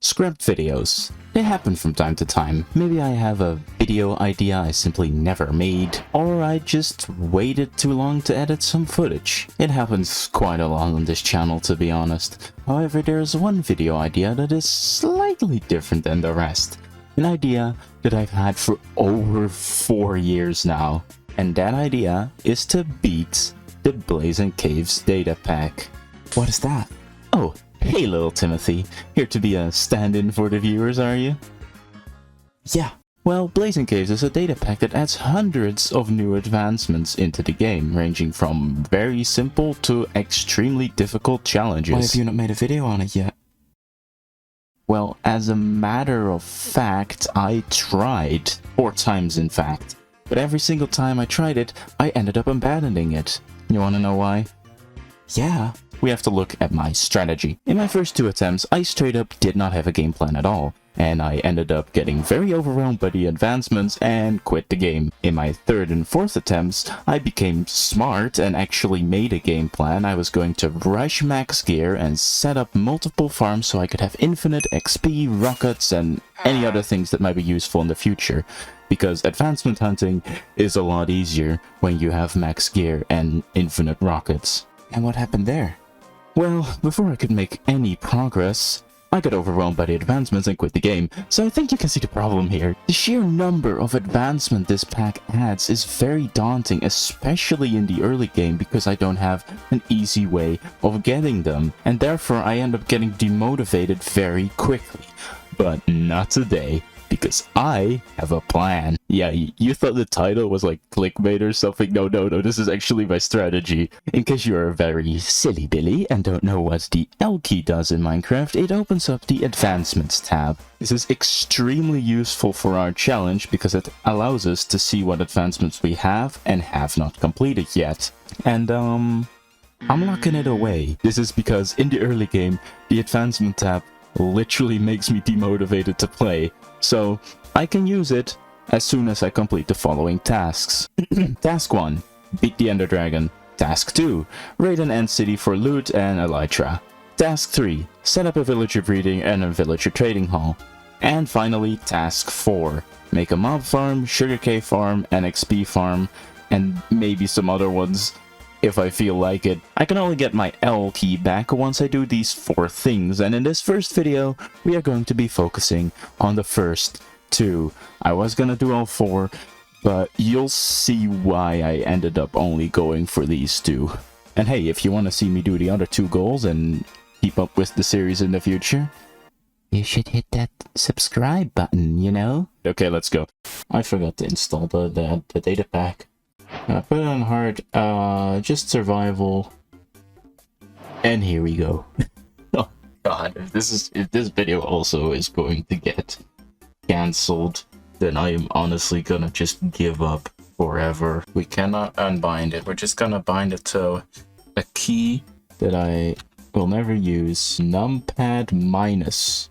Script videos. They happen from time to time. Maybe I have a video idea I simply never made, or I just waited too long to edit some footage. It happens quite a lot on this channel, to be honest. However, there's one video idea that is slightly different than the rest. An idea that I've had for over 4 years now. And that idea is to beat the BlazeAndCaves data pack. What is that? Oh, hey little Timothy. Here to be a stand-in for the viewers, are you? Yeah. Well, BlazeAndCaves is a data pack that adds hundreds of new advancements into the game, ranging from very simple to extremely difficult challenges. Why have you not made a video on it yet? Well, as a matter of fact, I tried. 4 times in fact. But every single time I tried it, I ended up abandoning it. You wanna know why? Yeah. We have to look at my strategy. In my first 2 attempts, I straight up did not have a game plan at all, and I ended up getting very overwhelmed by the advancements and quit the game. In my 3rd and 4th attempts, I became smart and actually made a game plan. I was going to rush max gear and set up multiple farms so I could have infinite XP, rockets, and any other things that might be useful in the future. Because advancement hunting is a lot easier when you have max gear and infinite rockets. And what happened there? Well, before I could make any progress, I got overwhelmed by the advancements and quit the game, so I think you can see the problem here. The sheer number of advancement this pack adds is very daunting, especially in the early game, because I don't have an easy way of getting them, and therefore I end up getting demotivated very quickly. But not today, because I have a plan. Yeah, you thought the title was like clickbait or something? No, this is actually my strategy. In case you are very silly Billy and don't know what the L key does in Minecraft, it opens up the Advancements tab. This is extremely useful for our challenge because it allows us to see what advancements we have and have not completed yet. And I'm locking it away. This is because in the early game, the Advancement tab literally makes me demotivated to play. So I can use it as soon as I complete the following tasks. Task 1. Beat the Ender Dragon. Task 2. Raid an End City for loot and elytra. Task 3. Set up a villager breeding and a villager trading hall. And finally, Task 4. Make a mob farm, sugar cane farm, and XP farm, and maybe some other ones if I feel like it. I can only get my L key back once I do these 4 things, and in this first video, we are going to be focusing on the first 2. I was gonna do all 4, but you'll see why I ended up only going for these 2. And hey, if you want to see me do the other 2 goals and keep up with the series in the future, you should hit that subscribe button, you know? Okay, let's go. I forgot to install the data pack. Put it on hard, just survival, and here we go. Oh god, if this video also is going to get cancelled, then I am honestly gonna just give up forever. We cannot unbind it. We're just gonna bind it to a key that I will never use. Numpad minus.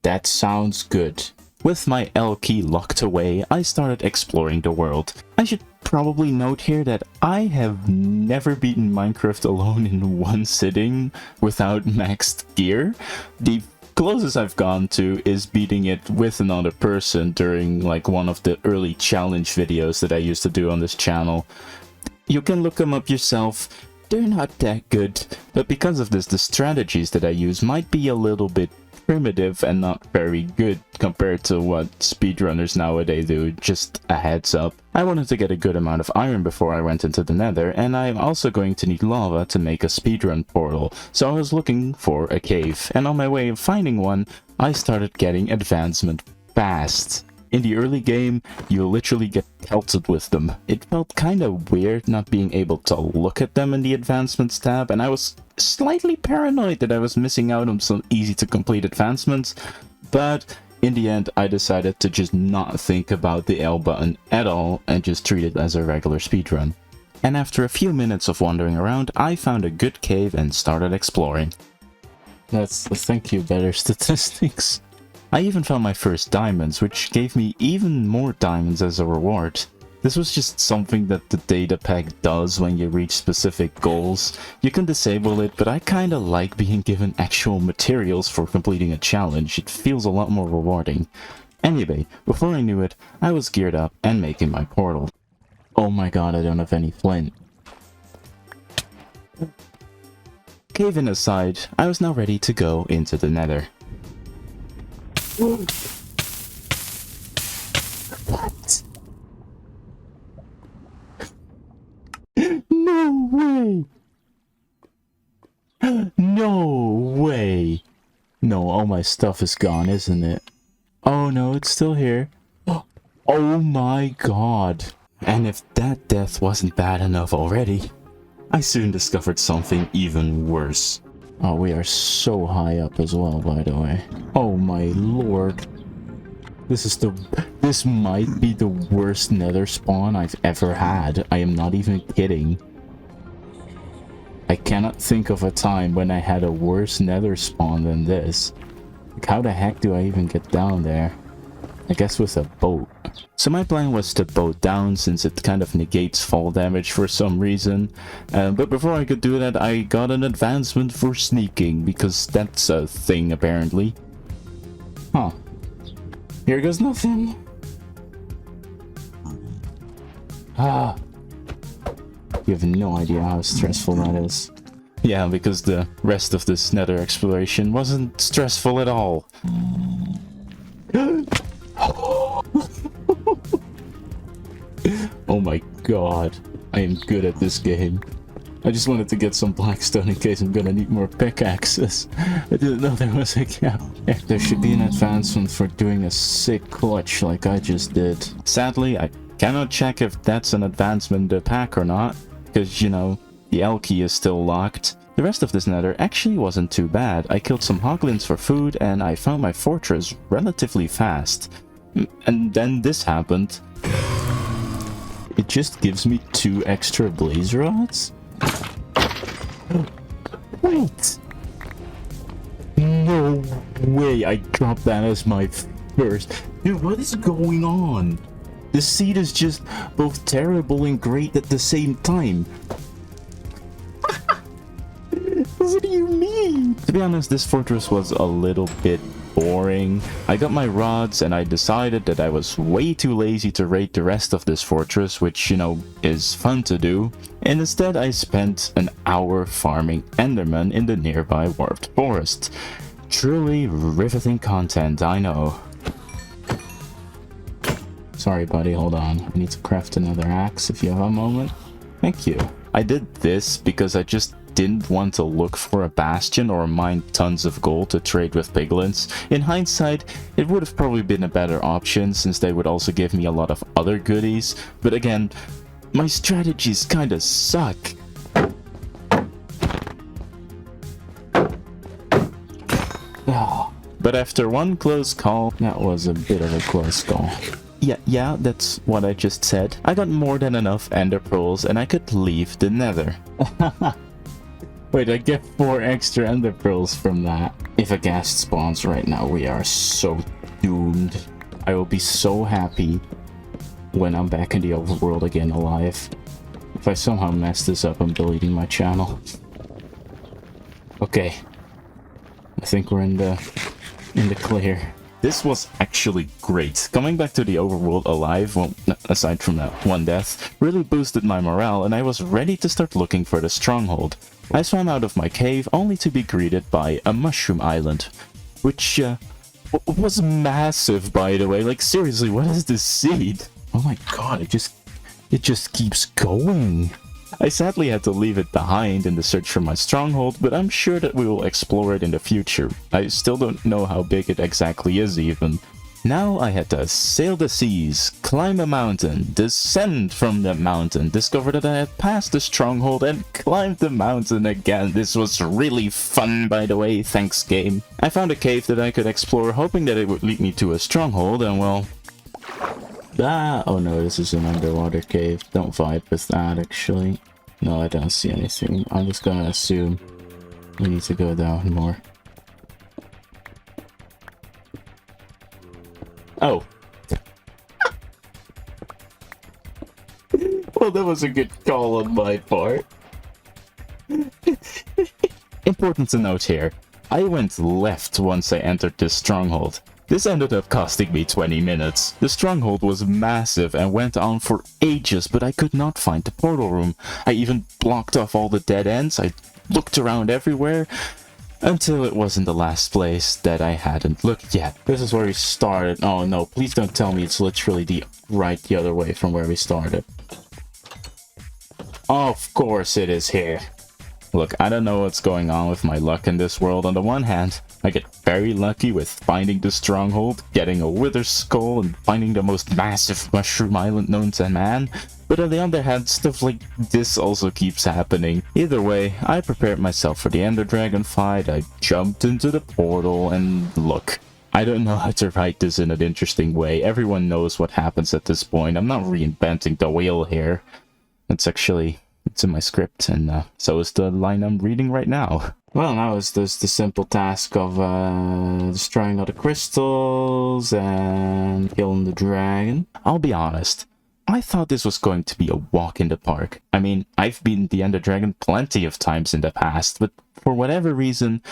That sounds good. With my L key locked away, I started exploring the world. I should probably note here that I have never beaten Minecraft alone in one sitting without maxed gear. The closest I've gone to is beating it with another person during like one of the early challenge videos that I used to do on this channel. You can look them up yourself. They're not that good, but because of this, the strategies that I use might be a little bit primitive and not very good compared to what speedrunners nowadays do. Just a heads up. I wanted to get a good amount of iron before I went into the Nether, and I'm also going to need lava to make a speedrun portal, so I was looking for a cave, and on my way of finding one, I started getting advancement fast. In the early game, you literally get pelted with them. It felt kinda weird not being able to look at them in the advancements tab, and I was slightly paranoid that I was missing out on some easy to complete advancements, but in the end I decided to just not think about the L button at all and just treat it as a regular speedrun. And after a few minutes of wandering around, I found a good cave and started exploring. Thank you, better statistics. I even found my first diamonds, which gave me even more diamonds as a reward. This was just something that the data pack does when you reach specific goals. You can disable it, but I kinda like being given actual materials for completing a challenge. It feels a lot more rewarding. Anyway, before I knew it, I was geared up and making my portal. Oh my god, I don't have any flint. Cave-in aside, I was now ready to go into the Nether. What? No way! No way! No, all my stuff is gone, isn't it? Oh no, it's still here. Oh my god. And if that death wasn't bad enough already, I soon discovered something even worse. Oh, we are so high up as well, by the way. Oh my lord. This might be the worst nether spawn I've ever had. I am not even kidding. I cannot think of a time when I had a worse nether spawn than this. Like, how the heck do I even get down there? I guess with a boat. So my plan was to boat down since it kind of negates fall damage for some reason. But before I could do that, I got an advancement for sneaking because that's a thing apparently. Huh. Here goes nothing. Ah. You have no idea how stressful that is. Yeah, because the rest of this nether exploration wasn't stressful at all. Oh my god, I am good at this game. I just wanted to get some blackstone in case I'm gonna need more pickaxes. I didn't know there was a gap there. There should be an advancement for doing a sick clutch like I just did. Sadly, I cannot check if that's an advancement in the pack or not, because, you know, the L key is still locked. The rest of this nether actually wasn't too bad. I killed some hoglins for food and I found my fortress relatively fast. And then this happened. It just gives me 2 extra blaze rods? Wait! No way I dropped that as my first. Dude, what is going on? The seed is just both terrible and great at the same time. What do you mean? To be honest, this fortress was a little bit boring. I got my rods and I decided that I was way too lazy to raid the rest of this fortress, which, you know, is fun to do. And instead I spent an hour farming endermen in the nearby warped forest. Truly riveting content, I know. Sorry buddy, hold on. I need to craft another axe if you have a moment. Thank you. I did this because I just didn't want to look for a bastion or mine tons of gold to trade with piglins. In hindsight, it would have probably been a better option since they would also give me a lot of other goodies, but again, my strategies kinda suck. But after one close call, that was a bit of a close call. Yeah, that's what I just said. I got more than enough ender pearls and I could leave the nether. Wait, I get 4 extra ender pearls from that. If a ghast spawns right now, we are so doomed. I will be so happy when I'm back in the overworld again alive. If I somehow mess this up, I'm deleting my channel. Okay. I think we're in the clear. This was actually great. Coming back to the overworld alive, well, aside from that one death, really boosted my morale and I was ready to start looking for the stronghold. I swam out of my cave only to be greeted by a mushroom island, which was massive, by the way. Like, seriously, what is this seed? Oh my god, it just keeps going. I sadly had to leave it behind in the search for my stronghold, but I'm sure that we will explore it in the future. I still don't know how big it exactly is even. Now I had to sail the seas, climb a mountain, descend from the mountain, discover that I had passed the stronghold and climbed the mountain again. This was really fun, by the way, thanks game. I found a cave that I could explore, hoping that it would lead me to a stronghold, and well... oh no, this is an underwater cave. Don't vibe with that, actually. No, I don't see anything. I'm just gonna assume we need to go down more. Oh. Well, that was a good call on my part. Important to note here, I went left once I entered this stronghold. This ended up costing me 20 minutes. The stronghold was massive and went on for ages, but I could not find the portal room. I even blocked off all the dead ends. I looked around everywhere until it was in the last place that I hadn't looked yet. This is where we started. Oh no, please don't tell me it's literally the other way from where we started. Of course it is here. Look, I don't know what's going on with my luck in this world. On the one hand, I get very lucky with finding the stronghold, getting a wither skull, and finding the most massive mushroom island known to man. But on the other hand, stuff like this also keeps happening. Either way, I prepared myself for the Ender Dragon fight, I jumped into the portal, and look. I don't know how to write this in an interesting way. Everyone knows what happens at this point. I'm not reinventing the wheel here. It's in my script, and so is the line I'm reading right now. Well, now it's just the simple task of destroying all the crystals and killing the dragon. I'll be honest, I thought this was going to be a walk in the park. I mean, I've beaten the Ender Dragon plenty of times in the past, but for whatever reason,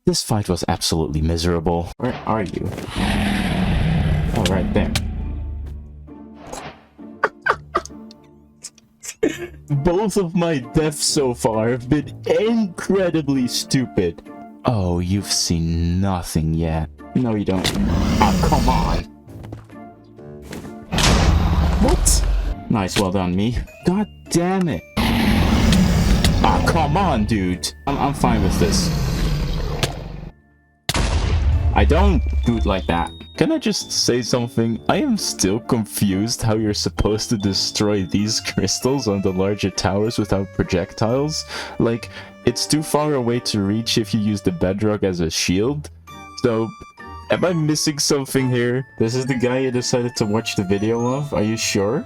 this fight was absolutely miserable. Where are you? Oh, right there. Both of my deaths so far have been incredibly stupid. Oh, you've seen nothing yet. No, you don't. Oh, come on. What? Nice, well done, me. God damn it. Ah, come on, dude. I'm fine with this. I don't do it like that. Can I just say something? I am still confused how you're supposed to destroy these crystals on the larger towers without projectiles. Like, it's too far away to reach if you use the bedrock as a shield. So, am I missing something here? This is the guy you decided to watch the video of? Are you sure?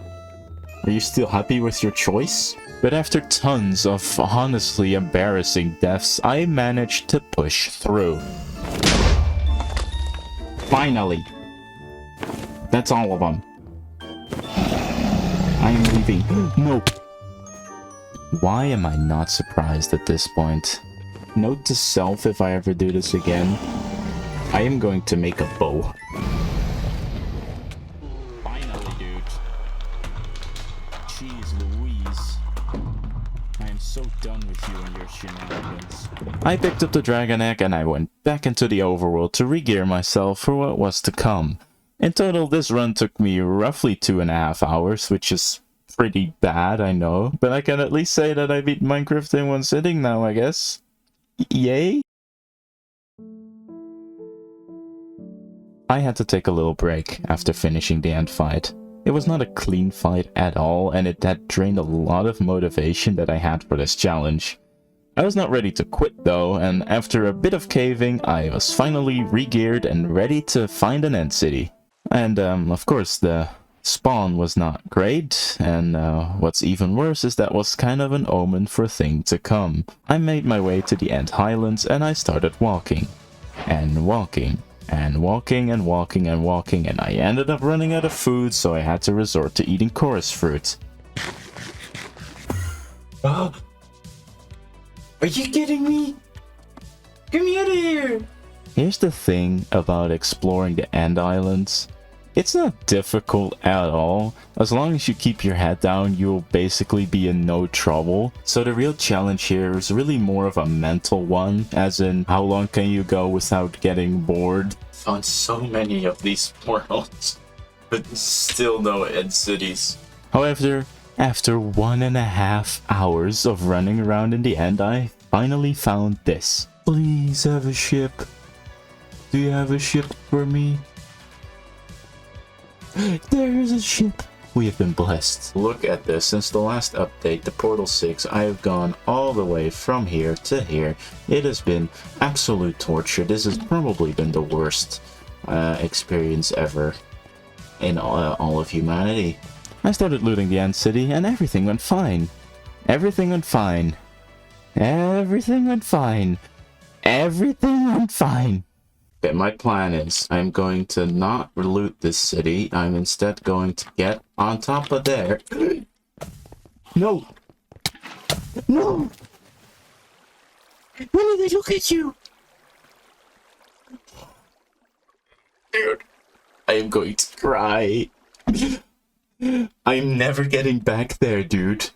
Are you still happy with your choice? But after tons of honestly embarrassing deaths, I managed to push through. Finally. That's all of them. I am leaving. No. Why am I not surprised at this point? Note to self, if I ever do this again, I am going to make a bow. Finally, dude. Jeez Louise. I am so done with you and your shenanigans. I picked up the dragon egg and I went back into the overworld to re-gear myself for what was to come. In total, this run took me roughly 2.5 hours, which is pretty bad, I know, but I can at least say that I beat Minecraft in one sitting now, I guess. Yay? I had to take a little break after finishing the end fight. It was not a clean fight at all, and it had drained a lot of motivation that I had for this challenge. I was not ready to quit though, and after a bit of caving, I was finally re-geared and ready to find an end city. And of course the spawn was not great, and what's even worse is that was kind of an omen for a thing to come. I made my way to the End Highlands and I started walking. And walking. And walking and walking and walking, and I ended up running out of food, so I had to resort to eating chorus fruit. Are you kidding me? Get me out of here! Here's the thing about exploring the End Islands. It's not difficult at all. As long as you keep your head down, you'll basically be in no trouble. So the real challenge here is really more of a mental one, as in how long can you go without getting bored? Found so many of these worlds, but still no end cities. However, after 1.5 hours of running around in the end, I finally found this. Please have a ship. Do you have a ship for me? There's a ship. We have been blessed. Look at this. Since the last update, the Portal 6, I have gone all the way from here to here. It has been absolute torture. This has probably been the worst experience ever in all of humanity. I started looting the end city and everything went fine. Everything went fine. Everything went fine. Everything went fine. Okay, my plan is I'm going to not loot this city. I'm instead going to get on top of there No! No! When did they look at you? Dude, I am going to cry. I'm never getting back there, dude.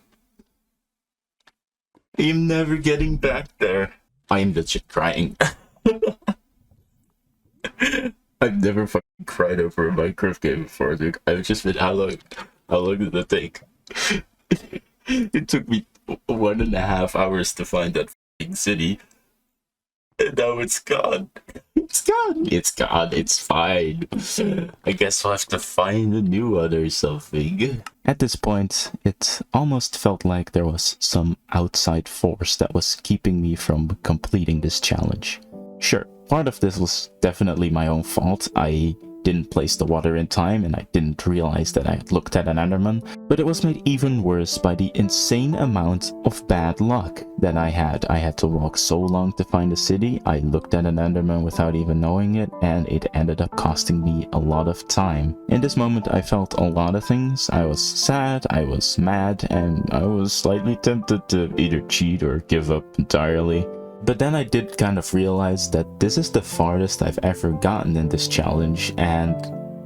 I'm never getting back there. I'm legit crying. I've never fucking cried over a Minecraft game before, dude. I've just been, how long did it take? It took me 1.5 hours to find that fucking city. And now it's gone. It's gone. It's gone. It's fine. I guess I'll have to find a new one or something. At this point, it almost felt like there was some outside force that was keeping me from completing this challenge. Sure, part of this was definitely my own fault. I didn't place the water in time and I didn't realize that I had looked at an enderman, but it was made even worse by the insane amount of bad luck that I had. I had to walk so long to find a city, I looked at an enderman without even knowing it, and it ended up costing me a lot of time. In this moment I felt a lot of things. I was sad, I was mad, and I was slightly tempted to either cheat or give up entirely. But then I did kind of realize that this is the farthest I've ever gotten in this challenge, and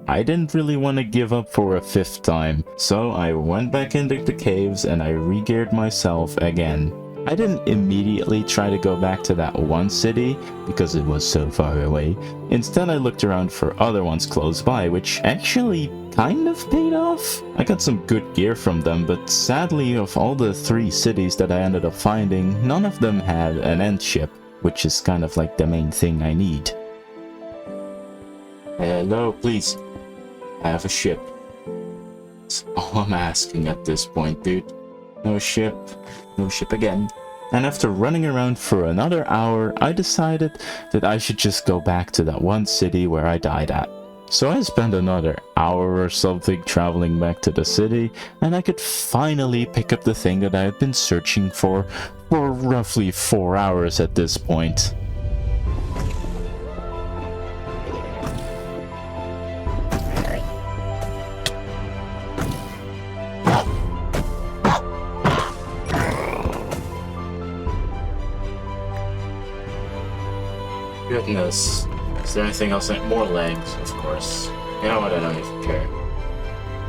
I didn't really want to give up for a 5th time. So I went back into the caves and I re-geared myself again. I didn't immediately try to go back to that one city because it was so far away. Instead I looked around for other ones close by, which actually kind of paid off. I got some good gear from them, but sadly of all the 3 cities that I ended up finding, none of them had an end ship, which is kind of like the main thing I need. Hello, please. I have a ship. That's all I'm asking at this point, dude. No ship. No ship again. And after running around for another hour, I decided that I should just go back to that one city where I died at. So I spent another hour or something traveling back to the city, and I could finally pick up the thing that I had been searching for roughly 4 hours at this point. Goodness. Is there anything else? More legs, of course. You know what? I don't even care.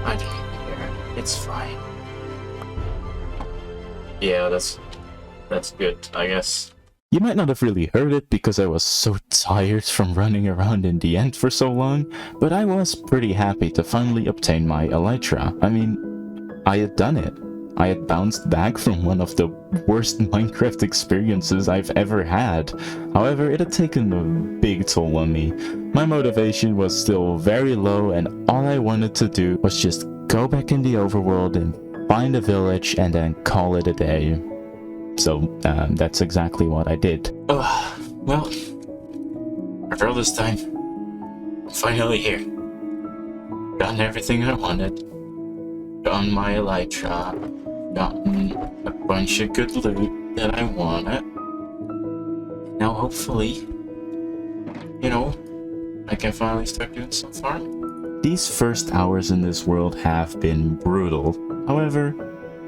I don't even care. It's fine. Yeah, that's good, I guess. You might not have really heard it because I was so tired from running around in the end for so long, but I was pretty happy to finally obtain my elytra. I mean, I had done it. I had bounced back from one of the worst Minecraft experiences I've ever had. However, it had taken a big toll on me. My motivation was still very low, and all I wanted to do was just go back in the overworld and find a village and then call it a day. So, that's exactly what I did. Well, after all this time, I'm finally here. Gotten everything I wanted. Gotten my elytra. Gotten a bunch of good loot that I wanted. Now hopefully, you know, I can finally start doing some farming. These first hours in this world have been brutal. However,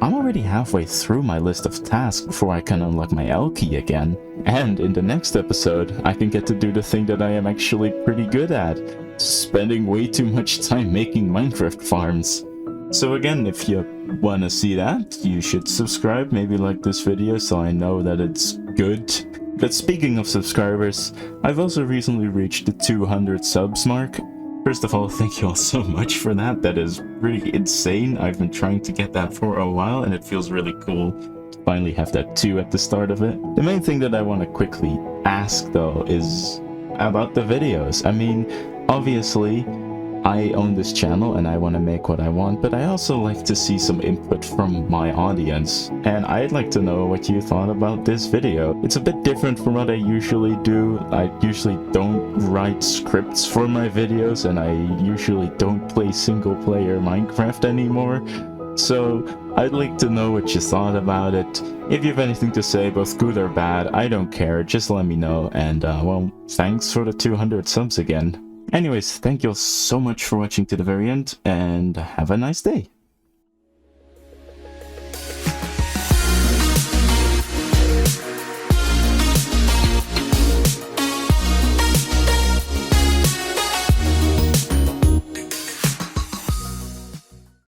I'm already halfway through my list of tasks before I can unlock my L key again. And in the next episode, I can get to do the thing that I am actually pretty good at. Spending way too much time making Minecraft farms. So again, if you want to see that, you should subscribe, maybe like this video so I know that it's good. But speaking of subscribers, I've also recently reached the 200 subs mark. First of all, thank you all so much for that. That is really insane. I've been trying to get that for a while and it feels really cool to finally have that 2 at the start of it. The main thing that I want to quickly ask though is about the videos. I mean, obviously, I own this channel and I want to make what I want, but I also like to see some input from my audience. And I'd like to know what you thought about this video. It's a bit different from what I usually do. I usually don't write scripts for my videos, and I usually don't play single player Minecraft anymore. So I'd like to know what you thought about it. If you have anything to say, both good or bad, I don't care. Just let me know. And well, thanks for the 200 subs again. Anyways, thank you all so much for watching to the very end, and have a nice day.